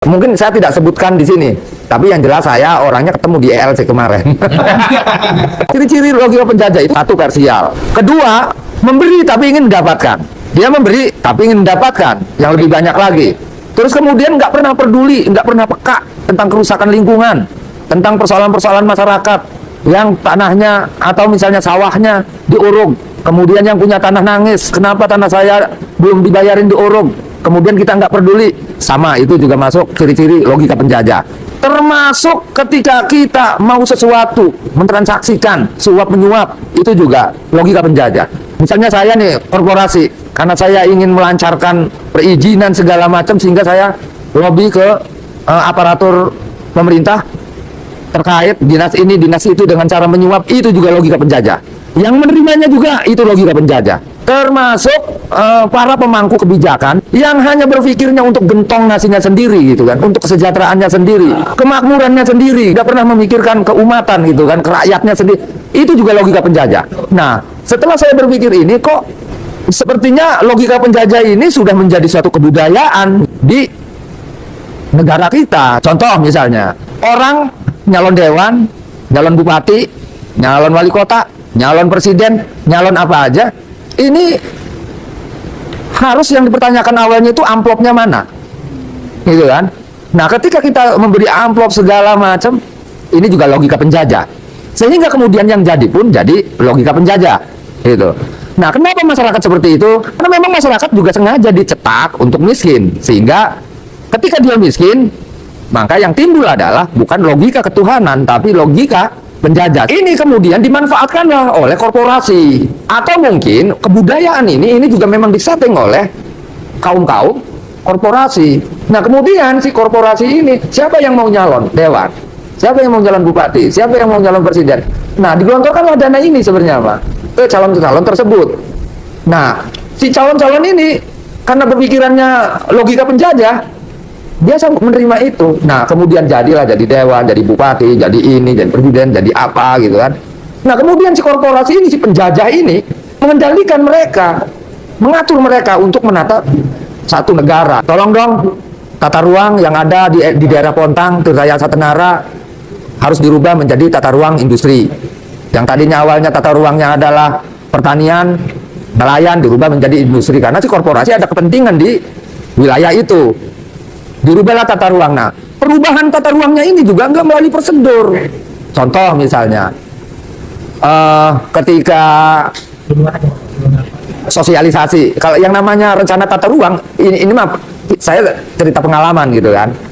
Mungkin saya tidak sebutkan di sini, tapi yang jelas saya orangnya ketemu di ELC kemarin. Ciri-ciri logika penjajah itu: satu, parsial; kedua, memberi tapi ingin mendapatkan. Dia memberi tapi ingin mendapatkan yang lebih banyak lagi. Terus kemudian nggak pernah peduli, nggak pernah peka tentang kerusakan lingkungan, tentang persoalan-persoalan masyarakat yang tanahnya atau misalnya sawahnya diuruk. Kemudian yang punya tanah nangis, kenapa tanah saya belum dibayarin diuruk? Kemudian kita nggak peduli. Sama, itu juga masuk ciri-ciri logika penjajah. Termasuk ketika kita mau sesuatu, mentransaksikan, suap menyuap, itu juga logika penjajah. Misalnya saya nih, korporasi, karena saya ingin melancarkan perizinan segala macam, sehingga saya lobby ke aparatur pemerintah terkait dinas ini, dinas itu dengan cara menyuap, itu juga logika penjajah. Yang menerimanya juga itu logika penjajah. Termasuk para pemangku kebijakan yang hanya berpikirnya untuk gentong nasinya sendiri gitu kan, untuk kesejahteraannya sendiri, kemakmurannya sendiri, nggak pernah memikirkan keumatan gitu kan, kerakyatnya sendiri. Itu juga logika penjajah. Nah, setelah saya berpikir ini, kok sepertinya logika penjajah ini sudah menjadi suatu kebudayaan di negara kita. Contoh misalnya, orang nyalon dewan, nyalon bupati, nyalon wali kota, nyalon presiden, nyalon apa aja, ini harus yang dipertanyakan awalnya itu amplopnya mana, gitu kan. Nah, ketika kita memberi amplop segala macam, ini juga logika penjajah, sehingga kemudian yang jadi pun jadi logika penjajah, gitu. Nah, kenapa masyarakat seperti itu? Karena memang masyarakat juga sengaja dicetak untuk miskin, sehingga ketika dia miskin, maka yang timbul adalah bukan logika ketuhanan, tapi logika penjajah. Ini kemudian dimanfaatkanlah oleh korporasi, atau mungkin kebudayaan ini juga memang disetting oleh kaum-kaum korporasi. Nah, kemudian si korporasi ini, siapa yang mau nyalon dewan, siapa yang mau nyalon bupati, siapa yang mau nyalon presiden. Nah, digelontorkanlah dana ini sebenarnya Pak, ke calon-calon tersebut. Nah, si calon-calon ini karena berpikirannya logika penjajah, dia sanggup menerima itu. Nah, kemudian jadilah jadi dewan, jadi bupati, jadi ini, jadi presiden, jadi apa gitu kan. Nah, kemudian si korporasi ini, si penjajah ini mengendalikan mereka, mengatur mereka untuk menata satu negara. Tolong dong, tata ruang yang ada di daerah Pontang, Tirtayasa Tenara harus dirubah menjadi tata ruang industri. Yang tadinya awalnya tata ruangnya adalah pertanian, nelayan, dirubah menjadi industri, karena si korporasi ada kepentingan di wilayah itu. Dirubahlah tata ruang. Nah, perubahan tata ruangnya ini juga nggak melalui prosedur. Contoh misalnya, ketika sosialisasi, kalau yang namanya rencana tata ruang, ini mah saya cerita pengalaman gitu kan.